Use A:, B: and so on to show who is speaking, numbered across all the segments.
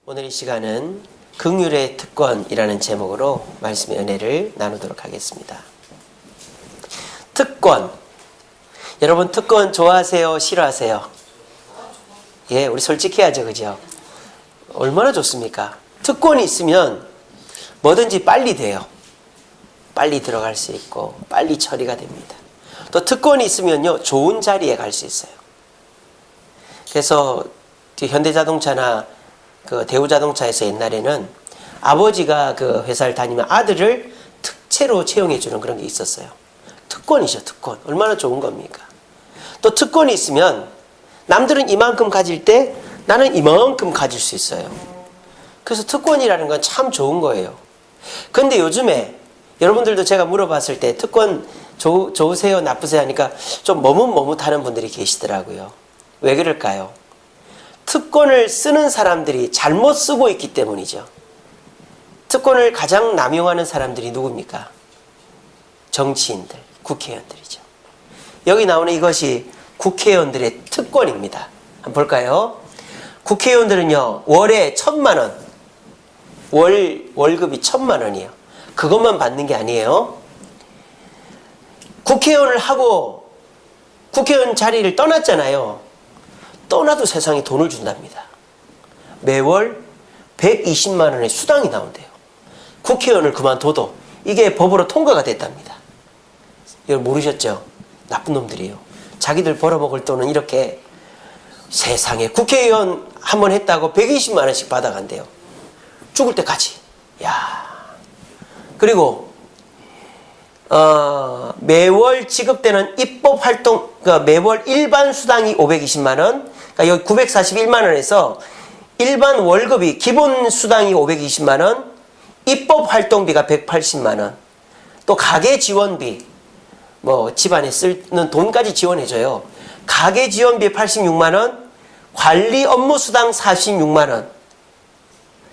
A: 오늘 이 시간은 긍휼의 특권이라는 제목으로 말씀의 은혜를 나누도록 하겠습니다. 특권. 여러분 특권 좋아하세요? 싫어하세요? 예, 우리 솔직해야죠, 그죠? 얼마나 좋습니까? 특권이 있으면 뭐든지 빨리 돼요. 빨리 들어갈 수 있고 빨리 처리가 됩니다. 또 특권이 있으면요, 좋은 자리에 갈 수 있어요. 그래서 현대자동차나 그 대우자동차에서 옛날에는 아버지가 그 회사를 다니면 아들을 특채로 채용해 주는 그런 게 있었어요. 특권이죠, 특권. 얼마나 좋은 겁니까? 또 특권이 있으면 남들은 이만큼 가질 때 나는 이만큼 가질 수 있어요. 그래서 특권이라는 건 참 좋은 거예요. 근데 요즘에 여러분들도 제가 물어봤을 때 특권 좋으세요? 나쁘세요? 하니까 좀 머뭇머뭇하는 분들이 계시더라고요. 왜 그럴까요? 특권을 쓰는 사람들이 잘못 쓰고 있기 때문이죠. 특권을 가장 남용하는 사람들이 누굽니까? 정치인들, 국회의원들이죠. 여기 나오는 이것이 국회의원들의 특권입니다. 한번 볼까요? 국회의원들은요, 월에 1,000만 원, 월급이 1,000만 원이에요. 그것만 받는 게 아니에요. 국회의원을 하고 국회의원 자리를 떠났잖아요. 떠나도 세상에 돈을 준답니다. 매월 120만 원의 수당이 나온대요. 국회의원을 그만둬도 이게 법으로 통과가 됐답니다. 이걸 모르셨죠? 나쁜 놈들이에요. 자기들 벌어먹을 돈은 이렇게 세상에 국회의원 한 번 했다고 120만 원씩 받아간대요. 죽을 때까지. 야. 그리고 매월 지급되는 입법활동, 그러니까 매월 일반 수당이 520만 원, 그러니까 여기 941만 원에서 일반 월급이 기본 수당이 520만 원, 입법활동비가 180만 원, 또 가계 지원비, 뭐 집안에 쓰는 돈까지 지원해줘요. 가계 지원비 86만 원, 관리 업무 수당 46만 원,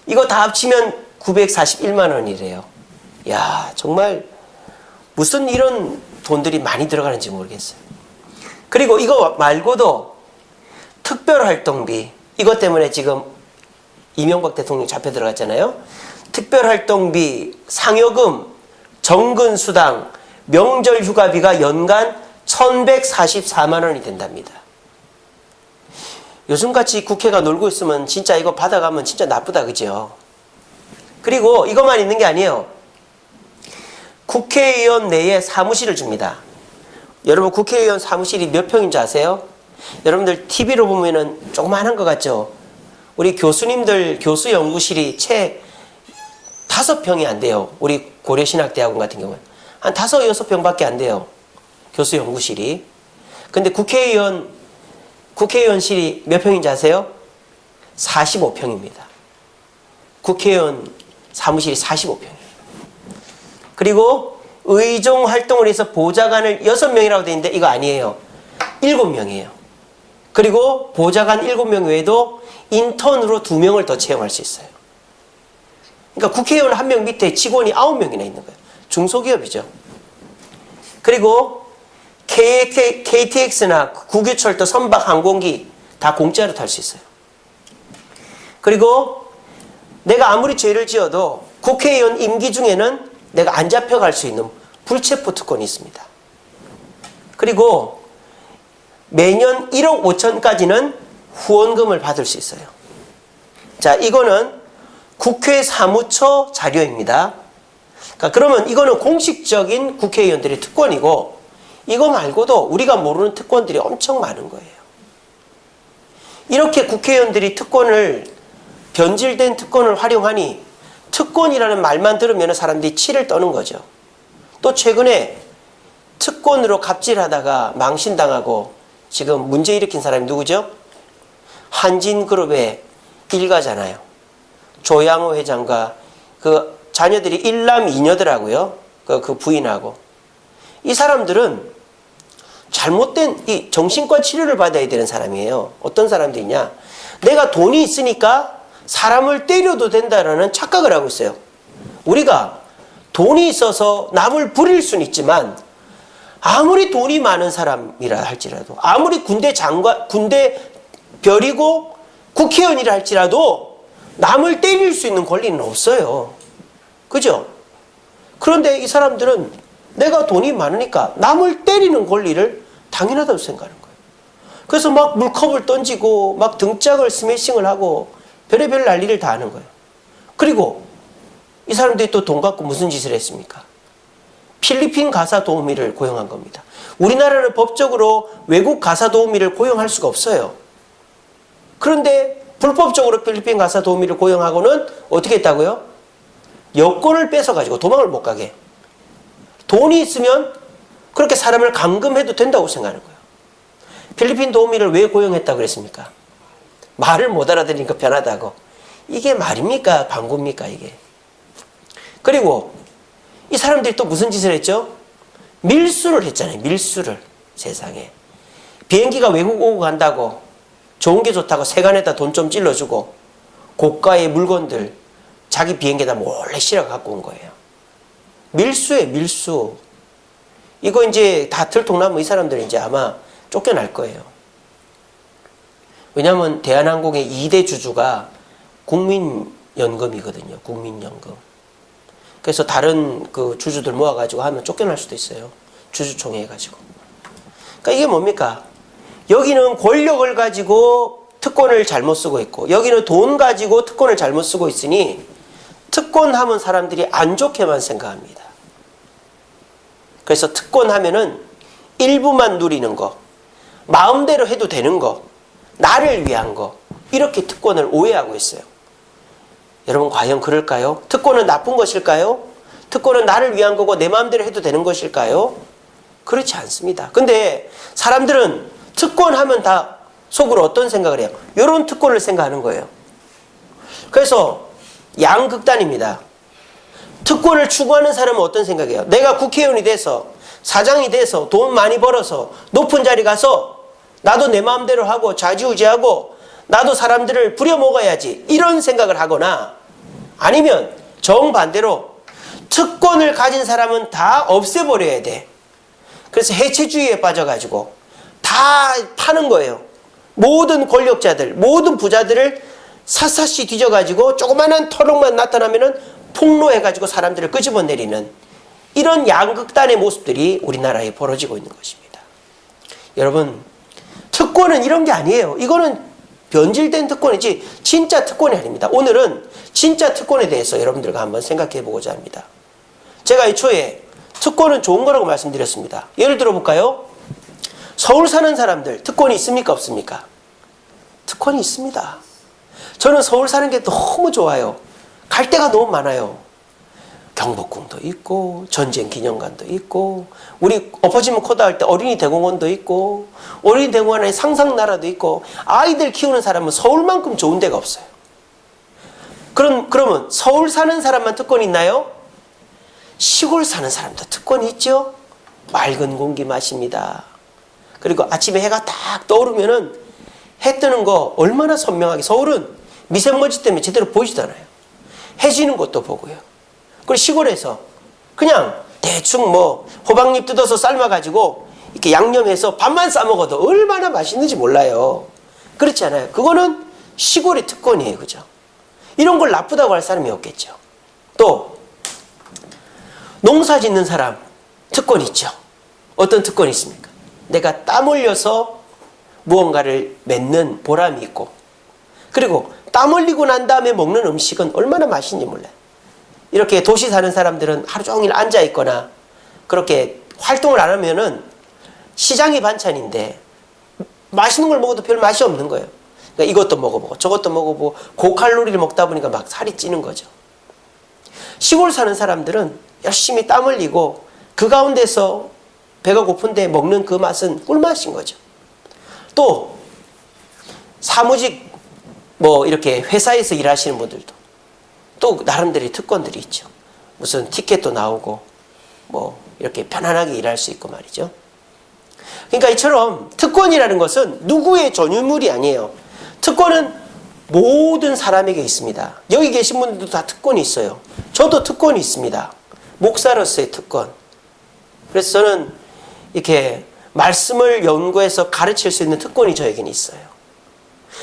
A: 이거 다 합치면 941만 원이래요. 야, 정말 무슨 이런 돈들이 많이 들어가는지 모르겠어요. 그리고 이거 말고도 특별활동비, 이것 때문에 지금 이명박 대통령 잡혀 들어갔잖아요. 특별활동비, 상여금, 정근수당, 명절휴가비가 연간 1,144만 원이 된답니다. 요즘같이 국회가 놀고 있으면 진짜 이거 받아가면 진짜 나쁘다, 그죠? 그리고 이것만 있는 게 아니에요. 국회의원 내에 사무실을 줍니다. 여러분 국회의원 사무실이 몇 평인지 아세요? 여러분들 TV로 보면은 조그만한 것 같죠? 우리 교수님들 교수연구실이 채 5평이 안 돼요. 우리 고려신학대학원 같은 경우는 한 5, 6평밖에 안 돼요. 교수연구실이. 근데 국회의원실이 몇 평인지 아세요? 45평입니다. 국회의원 사무실이 45평이에요. 그리고 의정 활동을 해서 보좌관을 6명이라고 되어 있는데 이거 아니에요. 7명이에요. 그리고 보좌관 7명 외에도 인턴으로 2명을 더 채용할 수 있어요. 그러니까 국회의원 1명 밑에 직원이 9명이나 있는 거예요. 중소기업이죠. 그리고 KTX나 국유철도 선박 항공기 다 공짜로 탈 수 있어요. 그리고 내가 아무리 죄를 지어도 국회의원 임기 중에는 내가 안 잡혀갈 수 있는 불체포 특권이 있습니다. 그리고 매년 1억 5천까지는 후원금을 받을 수 있어요. 자, 이거는 국회 사무처 자료입니다. 그러면 이거는 공식적인 국회의원들의 특권이고, 이거 말고도 우리가 모르는 특권들이 엄청 많은 거예요. 이렇게 국회의원들이 변질된 특권을 활용하니 특권이라는 말만 들으면 사람들이 치를 떠는 거죠. 또 최근에 특권으로 갑질하다가 망신당하고 지금 문제 일으킨 사람이 누구죠? 한진그룹의 일가잖아요. 조양호 회장과 그 자녀들이 일남 2녀더라고요. 그 부인하고. 이 사람들은 잘못된 이 정신과 치료를 받아야 되는 사람이에요. 어떤 사람들이냐? 내가 돈이 있으니까 사람을 때려도 된다라는 착각을 하고 있어요. 우리가 돈이 있어서 남을 부릴 수는 있지만 아무리 돈이 많은 사람이라 할지라도, 아무리 군대 별이고 국회의원이라 할지라도 남을 때릴 수 있는 권리는 없어요. 그죠? 그런데 이 사람들은 내가 돈이 많으니까 남을 때리는 권리를 당연하다고 생각하는 거예요. 그래서 막 물컵을 던지고 막 등짝을 스매싱을 하고 별의별 난리를 다 하는 거예요. 그리고 이 사람들이 또 돈 갖고 무슨 짓을 했습니까? 필리핀 가사 도우미를 고용한 겁니다. 우리나라는 법적으로 외국 가사 도우미를 고용할 수가 없어요. 그런데 불법적으로 필리핀 가사 도우미를 고용하고는 어떻게 했다고요? 여권을 뺏어가지고 도망을 못 가게. 돈이 있으면 그렇게 사람을 감금해도 된다고 생각하는 거예요. 필리핀 도우미를 왜 고용했다고 그랬습니까? 말을 못 알아들으니까 편하다고. 이게 말입니까? 방구입니까? 이게. 그리고 이 사람들이 또 무슨 짓을 했죠? 밀수를 했잖아요. 밀수를. 세상에. 비행기가 외국 오고 간다고 좋은 게 좋다고 세관에다 돈 좀 찔러주고 고가의 물건들 자기 비행기에다 몰래 실어 갖고 온 거예요. 밀수예요. 밀수. 이거 이제 다 들통나면 이 사람들은 이제 아마 쫓겨날 거예요. 왜냐하면 대한항공의 2대 주주가 국민연금이거든요. 국민연금. 그래서 다른 그 주주들 모아가지고 하면 쫓겨날 수도 있어요. 주주총회 해가지고. 그러니까 이게 뭡니까? 여기는 권력을 가지고 특권을 잘못 쓰고 있고 여기는 돈 가지고 특권을 잘못 쓰고 있으니 특권하면 사람들이 안 좋게만 생각합니다. 그래서 특권하면은 일부만 누리는 거, 마음대로 해도 되는 거, 나를 위한 거 이렇게 특권을 오해하고 있어요. 여러분 과연 그럴까요? 특권은 나쁜 것일까요? 특권은 나를 위한 거고 내 마음대로 해도 되는 것일까요? 그렇지 않습니다. 근데 사람들은 특권하면 다 속으로 어떤 생각을 해요? 이런 특권을 생각하는 거예요. 그래서 양극단입니다. 특권을 추구하는 사람은 어떤 생각이에요? 내가 국회의원이 돼서 사장이 돼서 돈 많이 벌어서 높은 자리 가서 나도 내 마음대로 하고 좌지우지하고 나도 사람들을 부려먹어야지 이런 생각을 하거나 아니면 정반대로 특권을 가진 사람은 다 없애버려야 돼. 그래서 해체주의에 빠져가지고 다 파는 거예요. 모든 권력자들, 모든 부자들을 샅샅이 뒤져가지고 조그마한 터럭만 나타나면은 폭로해가지고 사람들을 끄집어내리는 이런 양극단의 모습들이 우리나라에 벌어지고 있는 것입니다. 여러분, 특권은 이런 게 아니에요. 이거는 변질된 특권이지 진짜 특권이 아닙니다. 오늘은 진짜 특권에 대해서 여러분들과 한번 생각해 보고자 합니다. 제가 애초에 특권은 좋은 거라고 말씀드렸습니다. 예를 들어 볼까요? 서울 사는 사람들 특권이 있습니까? 없습니까? 특권이 있습니다. 저는 서울 사는 게 너무 좋아요. 갈 데가 너무 많아요. 경복궁도 있고 전쟁 기념관도 있고 우리 엎어지면 코다 할 때 어린이 대공원도 있고 어린이 대공원에 상상나라도 있고 아이들 키우는 사람은 서울만큼 좋은 데가 없어요. 그러면 서울 사는 사람만 특권이 있나요? 시골 사는 사람도 특권이 있죠. 맑은 공기 마십니다. 그리고 아침에 해가 딱 떠오르면은 해 뜨는 거 얼마나 선명하게 서울은 미세먼지 때문에 제대로 보이지도 않아요. 해 지는 것도 보고요. 그리고 시골에서 그냥 대충 뭐 호박잎 뜯어서 삶아가지고 이렇게 양념해서 밥만 싸먹어도 얼마나 맛있는지 몰라요. 그렇지 않아요? 그거는 시골의 특권이에요. 그죠? 이런 걸 나쁘다고 할 사람이 없겠죠. 또 농사 짓는 사람 특권이 있죠. 어떤 특권이 있습니까? 내가 땀 흘려서 무언가를 맺는 보람이 있고 그리고 땀 흘리고 난 다음에 먹는 음식은 얼마나 맛있는지 몰라요. 이렇게 도시 사는 사람들은 하루 종일 앉아 있거나 그렇게 활동을 안 하면은 시장이 반찬인데 맛있는 걸 먹어도 별 맛이 없는 거예요. 그러니까 이것도 먹어보고 저것도 먹어보고 고칼로리를 먹다 보니까 막 살이 찌는 거죠. 시골 사는 사람들은 열심히 땀 흘리고 그 가운데서 배가 고픈데 먹는 그 맛은 꿀맛인 거죠. 또 사무직 뭐 이렇게 회사에서 일하시는 분들도 또 나름대로 특권들이 있죠. 무슨 티켓도 나오고 뭐 이렇게 편안하게 일할 수 있고 말이죠. 그러니까 이처럼 특권이라는 것은 누구의 전유물이 아니에요. 특권은 모든 사람에게 있습니다. 여기 계신 분들도 다 특권이 있어요. 저도 특권이 있습니다. 목사로서의 특권. 그래서 저는 이렇게 말씀을 연구해서 가르칠 수 있는 특권이 저에게는 있어요.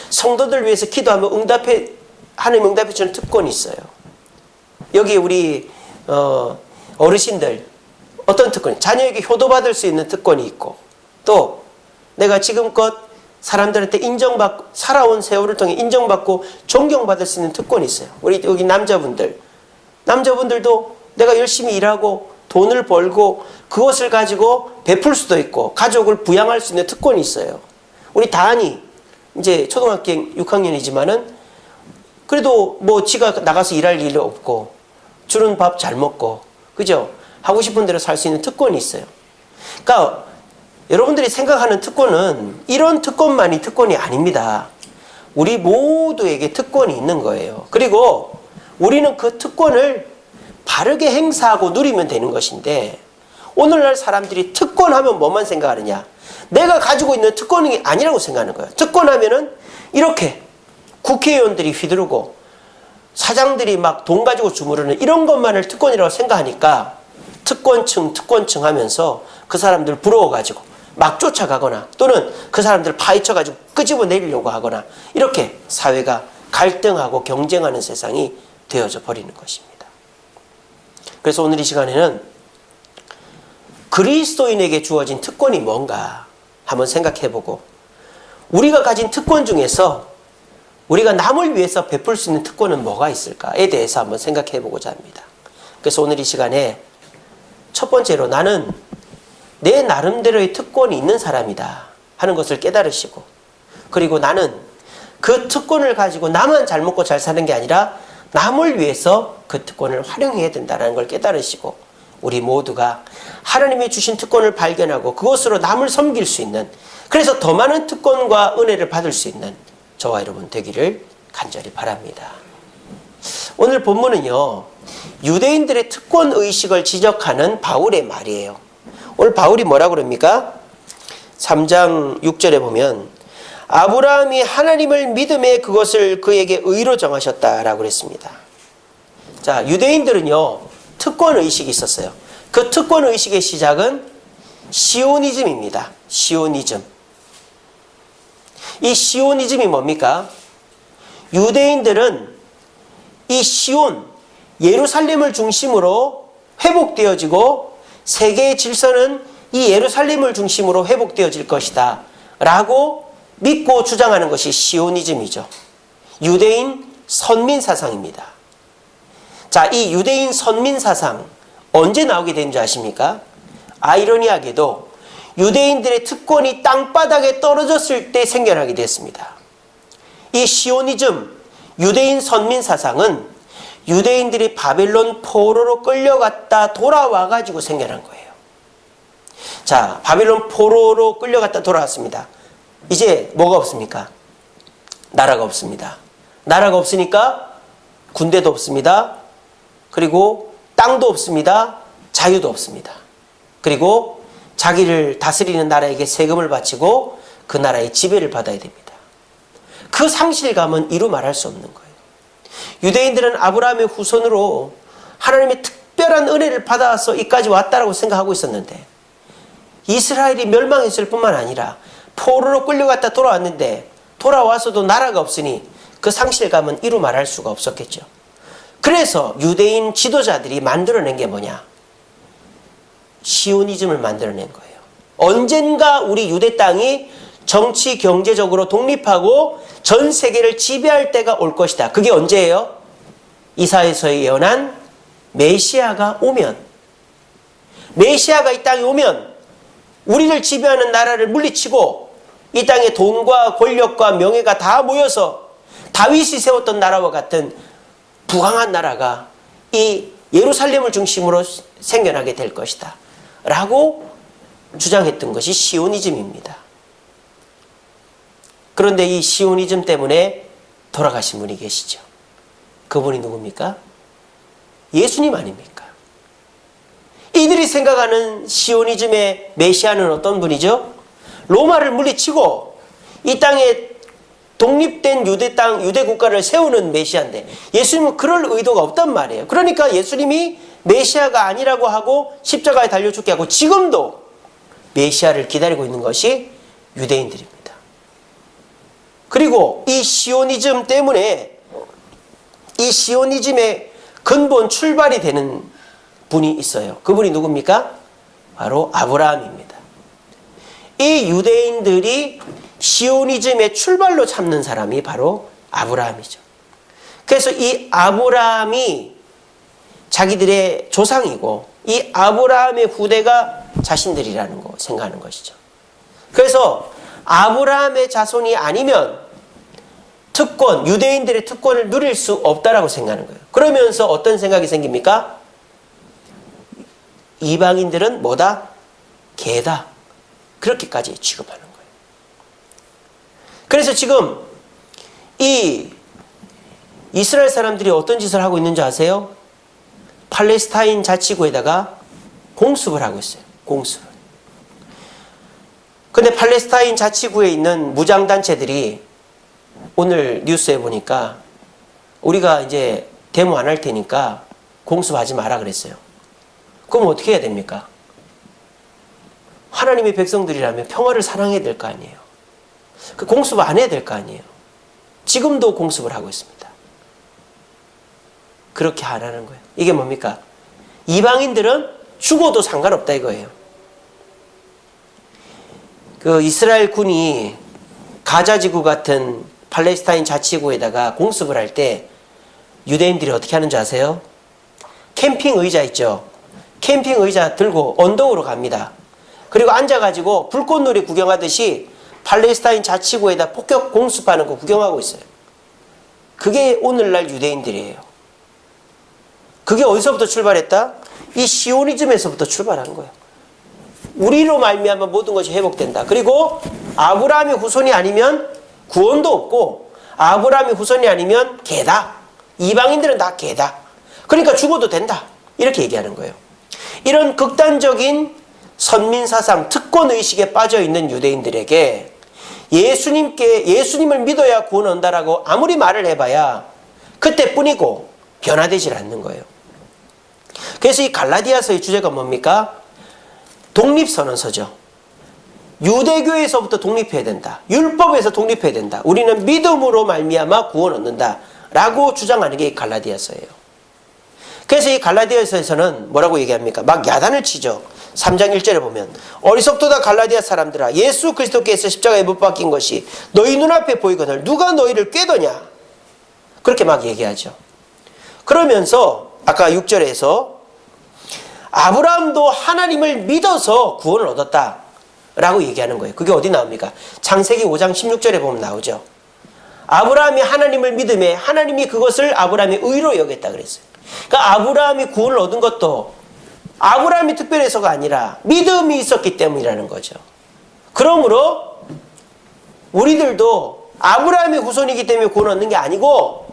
A: 성도들 위해서 기도하면 응답해 하나님 응답해 주는 특권이 있어요. 여기 우리 어르신들 어떤 특권이? 자녀에게 효도받을 수 있는 특권이 있고, 또 내가 지금껏 사람들한테 인정받고 살아온 세월을 통해 인정받고 존경받을 수 있는 특권이 있어요. 우리 여기 남자분들도 내가 열심히 일하고 돈을 벌고 그것을 가지고 베풀 수도 있고 가족을 부양할 수 있는 특권이 있어요. 우리 다한이 이제 초등학교 6학년이지만은 그래도 뭐 지가 나가서 일할 일이 없고 주는 밥 잘 먹고, 그죠? 하고 싶은 대로 살 수 있는 특권이 있어요. 그러니까 여러분들이 생각하는 특권은 이런 특권만이 특권이 아닙니다. 우리 모두에게 특권이 있는 거예요. 그리고 우리는 그 특권을 바르게 행사하고 누리면 되는 것인데, 오늘날 사람들이 특권하면 뭐만 생각하느냐? 내가 가지고 있는 특권이 아니라고 생각하는 거예요. 특권하면은 이렇게 국회의원들이 휘두르고 사장들이 막 돈 가지고 주무르는 이런 것만을 특권이라고 생각하니까 특권층 하면서 그 사람들 부러워가지고 막 쫓아가거나, 또는 그 사람들 파헤쳐가지고 끄집어내리려고 하거나, 이렇게 사회가 갈등하고 경쟁하는 세상이 되어져 버리는 것입니다. 그래서 오늘 이 시간에는 그리스도인에게 주어진 특권이 뭔가 한번 생각해보고, 우리가 가진 특권 중에서 우리가 남을 위해서 베풀 수 있는 특권은 뭐가 있을까에 대해서 한번 생각해보고자 합니다. 그래서 오늘 이 시간에 첫 번째로 나는 내 나름대로의 특권이 있는 사람이다 하는 것을 깨달으시고, 그리고 나는 그 특권을 가지고 나만 잘 먹고 잘 사는 게 아니라 남을 위해서 그 특권을 활용해야 된다는 걸 깨달으시고, 우리 모두가 하나님이 주신 특권을 발견하고 그것으로 남을 섬길 수 있는, 그래서 더 많은 특권과 은혜를 받을 수 있는 저와 여러분 되기를 간절히 바랍니다. 오늘 본문은요, 유대인들의 특권 의식을 지적하는 바울의 말이에요. 오늘 바울이 뭐라고 그럽니까? 3장 6절에 보면 아브라함이 하나님을 믿음에 그것을 그에게 의로 정하셨다라고 그랬습니다. 자, 유대인들은요 특권 의식이 있었어요. 그 특권 의식의 시작은 시오니즘입니다. 시오니즘. 이 시오니즘이 뭡니까? 유대인들은 이 시온, 예루살렘을 중심으로 회복되어지고 세계의 질서는 이 예루살렘을 중심으로 회복되어질 것이다 라고 믿고 주장하는 것이 시오니즘이죠. 유대인 선민 사상입니다. 자, 이 유대인 선민 사상 언제 나오게 된지 아십니까? 아이러니하게도 유대인들의 특권이 땅바닥에 떨어졌을 때 생겨나게 됐습니다. 이 시오니즘, 유대인 선민 사상은 유대인들이 바벨론 포로로 끌려갔다 돌아와가지고 생겨난 거예요. 자, 바벨론 포로로 끌려갔다 돌아왔습니다. 이제 뭐가 없습니까? 나라가 없습니다. 나라가 없으니까 군대도 없습니다. 그리고 땅도 없습니다. 자유도 없습니다. 그리고 자기를 다스리는 나라에게 세금을 바치고 그 나라의 지배를 받아야 됩니다. 그 상실감은 이루 말할 수 없는 거예요. 유대인들은 아브라함의 후손으로 하나님의 특별한 은혜를 받아서 이까지 왔다라고 생각하고 있었는데, 이스라엘이 멸망했을 뿐만 아니라 포로로 끌려갔다 돌아왔는데 돌아와서도 나라가 없으니 그 상실감은 이루 말할 수가 없었겠죠. 그래서 유대인 지도자들이 만들어낸 게 뭐냐? 시오니즘을 만들어낸 거예요. 언젠가 우리 유대 땅이 정치 경제적으로 독립하고 전 세계를 지배할 때가 올 것이다. 그게 언제예요? 이사야서 예언한 메시아가 오면, 메시아가 이 땅에 오면 우리를 지배하는 나라를 물리치고 이 땅에 돈과 권력과 명예가 다 모여서 다윗이 세웠던 나라와 같은 부강한 나라가 이 예루살렘을 중심으로 생겨나게 될 것이다 라고 주장했던 것이 시오니즘입니다. 그런데 이 시오니즘 때문에 돌아가신 분이 계시죠. 그분이 누굽니까? 예수님 아닙니까? 이들이 생각하는 시오니즘의 메시아는 어떤 분이죠? 로마를 물리치고 이 땅에 독립된 유대 땅, 유대 국가를 세우는 메시아인데, 예수님은 그럴 의도가 없단 말이에요. 그러니까 예수님이 메시아가 아니라고 하고 십자가에 달려 죽게 하고 지금도 메시아를 기다리고 있는 것이 유대인들입니다. 그리고 이 시오니즘 때문에 이 시오니즘의 근본 출발이 되는 분이 있어요. 그분이 누굽니까? 바로 아브라함입니다. 이 유대인들이 시오니즘의 출발로 삼는 사람이 바로 아브라함이죠. 그래서 이 아브라함이 자기들의 조상이고 이 아브라함의 후대가 자신들이라는 거 생각하는 것이죠. 그래서 아브라함의 자손이 아니면 특권, 유대인들의 특권을 누릴 수 없다라고 생각하는 거예요. 그러면서 어떤 생각이 생깁니까? 이방인들은 뭐다? 개다. 그렇게까지 취급하는 거예요. 그래서 지금 이 이스라엘 사람들이 어떤 짓을 하고 있는지 아세요? 팔레스타인 자치구에다가 공습을 하고 있어요. 공습을. 근데 팔레스타인 자치구에 있는 무장단체들이 오늘 뉴스에 보니까 우리가 이제 데모 안 할 테니까 공습하지 마라 그랬어요. 그럼 어떻게 해야 됩니까? 하나님의 백성들이라면 평화를 사랑해야 될 거 아니에요. 그 공습 안 해야 될 거 아니에요. 지금도 공습을 하고 있습니다. 그렇게 안 하는 거예요. 이게 뭡니까? 이방인들은 죽어도 상관없다 이거예요. 그 이스라엘 군이 가자지구 같은 팔레스타인 자치구에다가 공습을 할 때 유대인들이 어떻게 하는지 아세요? 캠핑 의자 있죠? 캠핑 의자 들고 언덕으로 갑니다. 그리고 앉아가지고 불꽃놀이 구경하듯이 팔레스타인 자치구에다 폭격 공습하는 거 구경하고 있어요. 그게 오늘날 유대인들이에요. 그게 어디서부터 출발했다? 이 시오니즘에서부터 출발한 거예요. 우리로 말미암아 모든 것이 회복된다. 그리고 아브라함의 후손이 아니면 구원도 없고 아브라함의 후손이 아니면 개다. 이방인들은 다 개다. 그러니까 죽어도 된다. 이렇게 얘기하는 거예요. 이런 극단적인 선민사상, 특권의식에 빠져있는 유대인들에게 예수님을 믿어야 구원 온다라고 아무리 말을 해봐야 그때뿐이고 변화되질 않는 거예요. 그래서 이 갈라디아서의 주제가 뭡니까? 독립선언서죠. 유대교에서부터 독립해야 된다. 율법에서 독립해야 된다. 우리는 믿음으로 말미암아 구원 얻는다. 라고 주장하는 게 이 갈라디아서예요. 그래서 이 갈라디아서에서는 뭐라고 얘기합니까? 막 야단을 치죠. 3장 1절에 보면 어리석도다 갈라디아 사람들아 예수 그리스도께서 십자가에 못 박힌 것이 너희 눈앞에 보이거늘 누가 너희를 꾀더냐. 그렇게 막 얘기하죠. 그러면서 아까 6절에서 아브라함도 하나님을 믿어서 구원을 얻었다 라고 얘기하는 거예요. 그게 어디 나옵니까? 창세기 5장 16절에 보면 나오죠. 아브라함이 하나님을 믿음에 하나님이 그것을 아브라함의 의로 여겼다 그랬어요. 그러니까 아브라함이 구원을 얻은 것도 아브라함이 특별해서가 아니라 믿음이 있었기 때문이라는 거죠. 그러므로 우리들도 아브라함의 후손이기 때문에 구원 얻는 게 아니고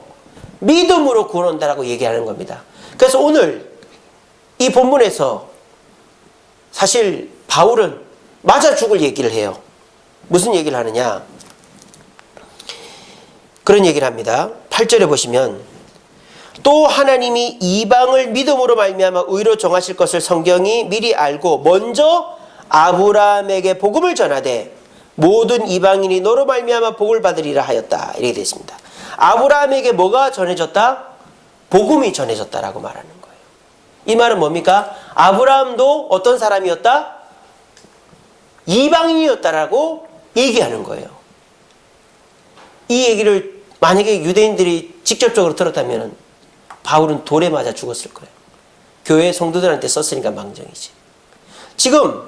A: 믿음으로 구원 얻는다라고 얘기하는 겁니다. 그래서 오늘 이 본문에서 사실 바울은 맞아 죽을 얘기를 해요. 무슨 얘기를 하느냐? 그런 얘기를 합니다. 8절에 보시면 또 하나님이 이방을 믿음으로 말미암아 의로 정하실 것을 성경이 미리 알고 먼저 아브라함에게 복음을 전하되 모든 이방인이 너로 말미암아 복을 받으리라 하였다. 이렇게 되어 있습니다. 아브라함에게 뭐가 전해졌다? 복음이 전해졌다라고 말하는 거예요. 이 말은 뭡니까? 아브라함도 어떤 사람이었다? 이방인이었다라고 얘기하는 거예요. 이 얘기를 만약에 유대인들이 직접적으로 들었다면 바울은 돌에 맞아 죽었을 거예요. 교회 성도들한테 썼으니까 망정이지. 지금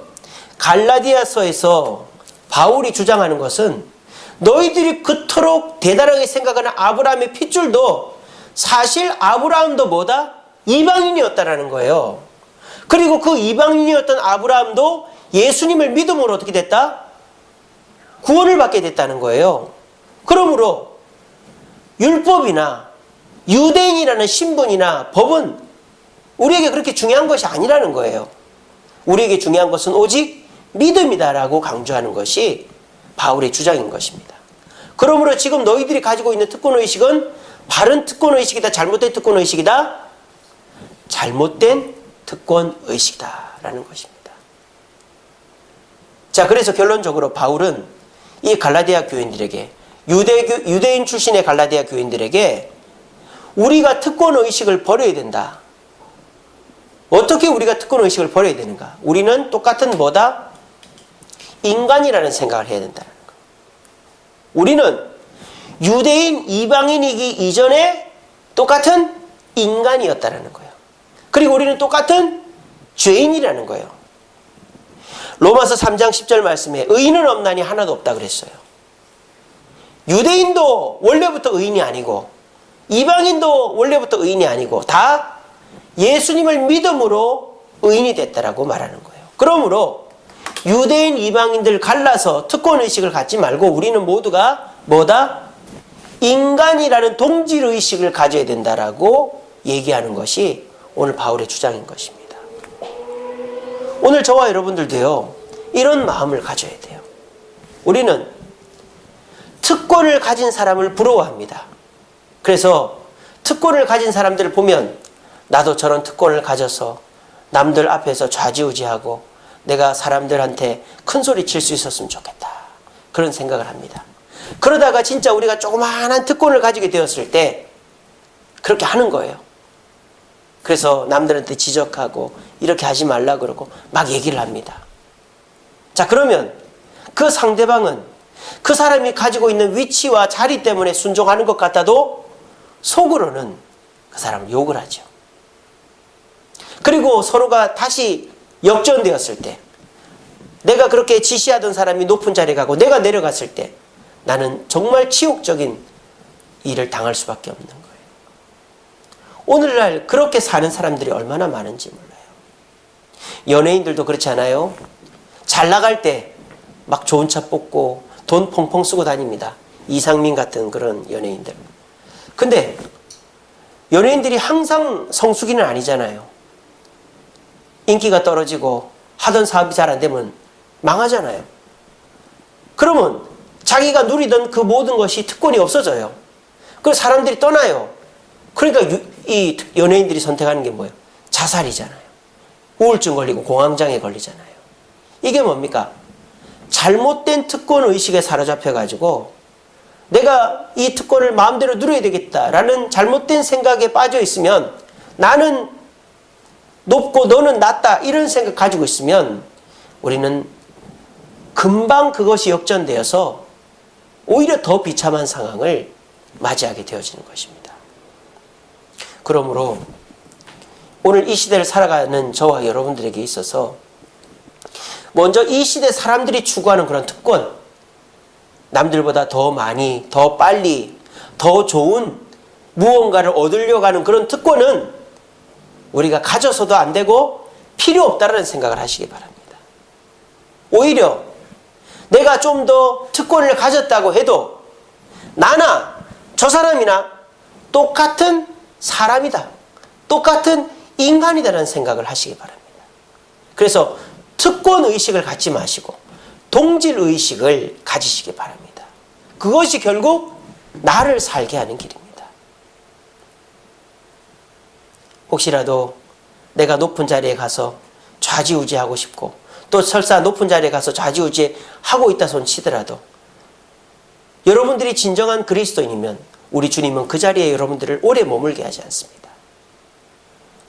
A: 갈라디아서에서 바울이 주장하는 것은 너희들이 그토록 대단하게 생각하는 아브라함의 핏줄도 사실 아브라함도 뭐다? 이방인이었다라는 거예요. 그리고 그 이방인이었던 아브라함도 예수님을 믿음으로 어떻게 됐다? 구원을 받게 됐다는 거예요. 그러므로 율법이나 유대인이라는 신분이나 법은 우리에게 그렇게 중요한 것이 아니라는 거예요. 우리에게 중요한 것은 오직 믿음이다라고 강조하는 것이 바울의 주장인 것입니다. 그러므로 지금 너희들이 가지고 있는 특권의식은 바른 특권의식이다, 잘못된 특권의식이다? 잘못된 특권의식이다라는 것입니다. 자, 그래서 결론적으로 바울은 이 갈라디아 교인들에게 유대인 출신의 갈라디아 교인들에게 우리가 특권의식을 버려야 된다. 어떻게 우리가 특권의식을 버려야 되는가? 우리는 똑같은 뭐다? 인간이라는 생각을 해야 된다는 거. 우리는 유대인, 이방인이기 이전에 똑같은 인간이었다는 거예요. 그리고 우리는 똑같은 죄인이라는 거예요. 로마서 3장 10절 말씀에 의인은 없나니 하나도 없다 그랬어요. 유대인도 원래부터 의인이 아니고 이방인도 원래부터 의인이 아니고 다 예수님을 믿음으로 의인이 됐다라고 말하는 거예요. 그러므로 유대인, 이방인들 갈라서 특권의식을 갖지 말고 우리는 모두가 뭐다? 인간이라는 동질의식을 가져야 된다라고 얘기하는 것이 오늘 바울의 주장인 것입니다. 오늘 저와 여러분들도요, 이런 마음을 가져야 돼요. 우리는 특권을 가진 사람을 부러워합니다. 그래서 특권을 가진 사람들을 보면 나도 저런 특권을 가져서 남들 앞에서 좌지우지하고 내가 사람들한테 큰 소리 칠 수 있었으면 좋겠다. 그런 생각을 합니다. 그러다가 진짜 우리가 조그마한 특권을 가지게 되었을 때 그렇게 하는 거예요. 그래서 남들한테 지적하고 이렇게 하지 말라 그러고 막 얘기를 합니다. 자, 그러면 그 상대방은 그 사람이 가지고 있는 위치와 자리 때문에 순종하는 것 같아도 속으로는 그 사람을 욕을 하죠. 그리고 서로가 다시 역전되었을 때 내가 그렇게 지시하던 사람이 높은 자리에 가고 내가 내려갔을 때 나는 정말 치욕적인 일을 당할 수밖에 없는 거예요. 오늘날 그렇게 사는 사람들이 얼마나 많은지 몰라요. 연예인들도 그렇지 않아요? 잘 나갈 때 막 좋은 차 뽑고 돈 펑펑 쓰고 다닙니다. 이상민 같은 그런 연예인들. 근데 연예인들이 항상 성수기는 아니잖아요. 인기가 떨어지고 하던 사업이 잘 안 되면 망하잖아요. 그러면 자기가 누리던 그 모든 것이 특권이 없어져요. 그래서 사람들이 떠나요. 그러니까 이 연예인들이 선택하는 게 뭐예요? 자살이잖아요. 우울증 걸리고 공황장애 걸리잖아요. 이게 뭡니까? 잘못된 특권의식에 사로잡혀가지고 내가 이 특권을 마음대로 누려야 되겠다라는 잘못된 생각에 빠져 있으면 나는 높고 너는 낮다 이런 생각 가지고 있으면 우리는 금방 그것이 역전되어서 오히려 더 비참한 상황을 맞이하게 되어지는 것입니다. 그러므로 오늘 이 시대를 살아가는 저와 여러분들에게 있어서 먼저 이 시대 사람들이 추구하는 그런 특권, 남들보다 더 많이, 더 빨리, 더 좋은 무언가를 얻으려고 하는 그런 특권은 우리가 가져서도 안 되고 필요 없다는 생각을 하시기 바랍니다. 오히려 내가 좀 더 특권을 가졌다고 해도 나나 저 사람이나 똑같은 사람이다. 똑같은 인간이다라는 생각을 하시기 바랍니다. 그래서 특권의식을 갖지 마시고 동질의식을 가지시기 바랍니다. 그것이 결국 나를 살게 하는 길입니다. 혹시라도 내가 높은 자리에 가서 좌지우지하고 싶고 또 설사 높은 자리에 가서 좌지우지하고 있다 손 치더라도 여러분들이 진정한 그리스도인이면 우리 주님은 그 자리에 여러분들을 오래 머물게 하지 않습니다.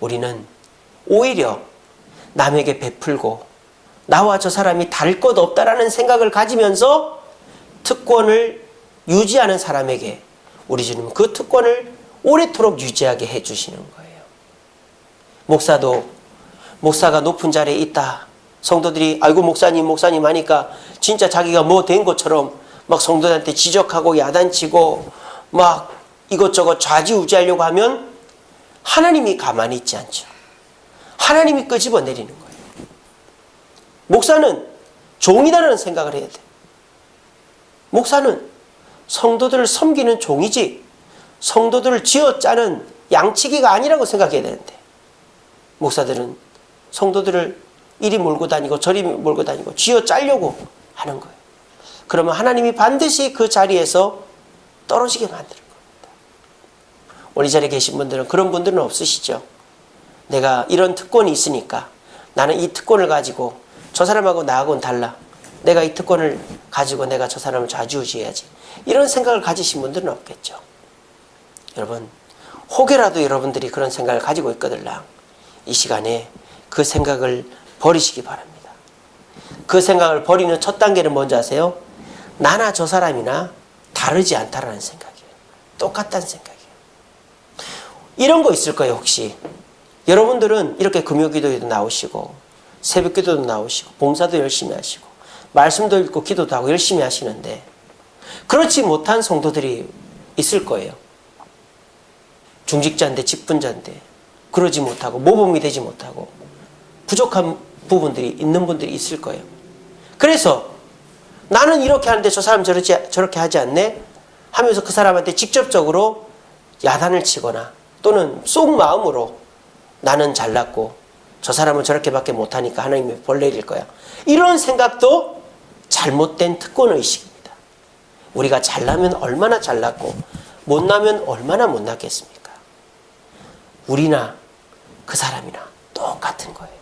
A: 우리는 오히려 남에게 베풀고 나와 저 사람이 다를 것 없다라는 생각을 가지면서 특권을 유지하는 사람에게 우리 주님은 그 특권을 오래도록 유지하게 해주시는 거예요. 목사가 높은 자리에 있다. 성도들이 아이고 목사님 하니까 진짜 자기가 뭐 된 것처럼 막 성도들한테 지적하고 야단치고 막 이것저것 좌지우지하려고 하면 하나님이 가만히 있지 않죠. 하나님이 끄집어 내리는 거예요. 목사는 종이다라는 생각을 해야 돼. 목사는 성도들을 섬기는 종이지 성도들을 쥐어짜는 양치기가 아니라고 생각해야 되는데 목사들은 성도들을 이리 몰고 다니고 저리 몰고 다니고 쥐어짜려고 하는 거예요. 그러면 하나님이 반드시 그 자리에서 떨어지게 만드는 겁니다. 오늘 이 자리에 계신 분들은 그런 분들은 없으시죠? 내가 이런 특권이 있으니까 나는 이 특권을 가지고 저 사람하고 나하고는 달라. 내가 이 특권을 가지고 내가 저 사람을 좌지우지해야지. 이런 생각을 가지신 분들은 없겠죠. 여러분, 혹여라도 여러분들이 그런 생각을 가지고 있거들랑 이 시간에 그 생각을 버리시기 바랍니다. 그 생각을 버리는 첫 단계는 뭔지 아세요? 나나 저 사람이나 다르지 않다라는 생각이에요. 똑같다는 생각이에요. 이런 거 있을 거예요. 혹시 여러분들은 이렇게 금요기도에도 나오시고 새벽기도도 나오시고 봉사도 열심히 하시고 말씀도 읽고 기도도 하고 열심히 하시는데 그렇지 못한 성도들이 있을 거예요. 중직자인데 직분자인데 그러지 못하고 모범이 되지 못하고 부족한 부분들이 있는 분들이 있을 거예요. 그래서 나는 이렇게 하는데 저 사람 저렇게 하지 않네 하면서 그 사람한테 직접적으로 야단을 치거나 또는 속마음으로 나는 잘났고 저 사람은 저렇게밖에 못하니까 하나님이 벌 내릴 거야. 이런 생각도 잘못된 특권의식입니다. 우리가 잘나면 얼마나 잘났고 못나면 얼마나 못났겠습니까? 우리나 그 사람이나 똑같은 거예요.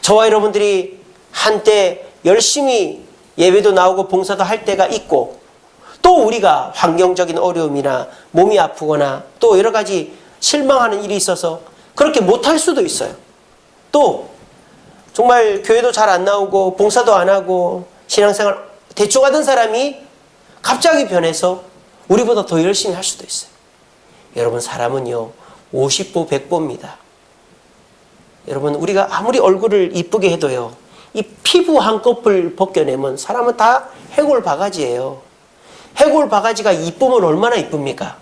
A: 저와 여러분들이 한때 열심히 예배도 나오고 봉사도 할 때가 있고 또 우리가 환경적인 어려움이나 몸이 아프거나 또 여러 가지 실망하는 일이 있어서 그렇게 못할 수도 있어요. 또 정말 교회도 잘 안 나오고 봉사도 안 하고 신앙생활 대충 하던 사람이 갑자기 변해서 우리보다 더 열심히 할 수도 있어요. 여러분 사람은요 50보 100보입니다. 여러분 우리가 아무리 얼굴을 이쁘게 해도요 이 피부 한 껍을 벗겨내면 사람은 다 해골 바가지예요. 해골 바가지가 이쁘면 얼마나 이쁩니까?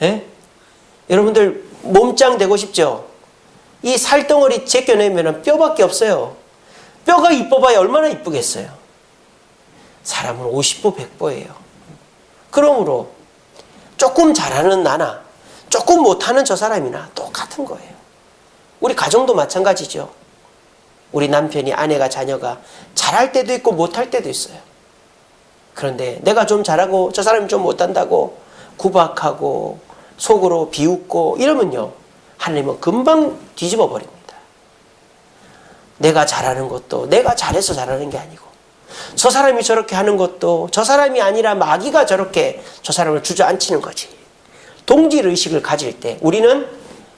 A: 예? 여러분들 몸짱 되고 싶죠? 이 살덩어리 제껴내면 뼈밖에 없어요. 뼈가 이뻐봐야 얼마나 이쁘겠어요? 사람은 50보 100보예요. 그러므로 조금 잘하는 나나 조금 못하는 저 사람이나 똑같은 거예요. 우리 가정도 마찬가지죠. 우리 남편이 아내가 자녀가 잘할 때도 있고 못할 때도 있어요. 그런데 내가 좀 잘하고 저 사람이 좀 못한다고 구박하고 속으로 비웃고 이러면요 하나님은 금방 뒤집어 버립니다. 내가 잘하는 것도 내가 잘해서 잘하는 게 아니고 저 사람이 저렇게 하는 것도 저 사람이 아니라 마귀가 저렇게 저 사람을 주저앉히는 거지. 동질의식을 가질 때 우리는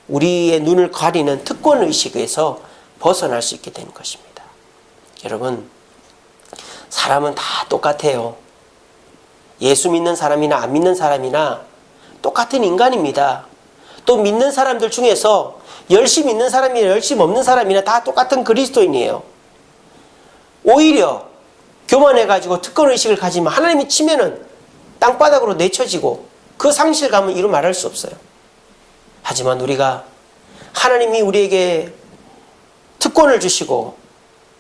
A: 우리의 눈을 가리는 특권의식에서 벗어날 수 있게 되는 것입니다. 여러분 사람은 다 똑같아요. 예수 믿는 사람이나 안 믿는 사람이나 똑같은 인간입니다. 또 믿는 사람들 중에서 열심히 믿는 사람이나 열심히 없는 사람이나 다 똑같은 그리스도인이에요. 오히려 교만해가지고 특권의식을 가지면 하나님이 치면은 땅바닥으로 내쳐지고 그 상실감은 이루 말할 수 없어요. 하지만 우리가 하나님이 우리에게 특권을 주시고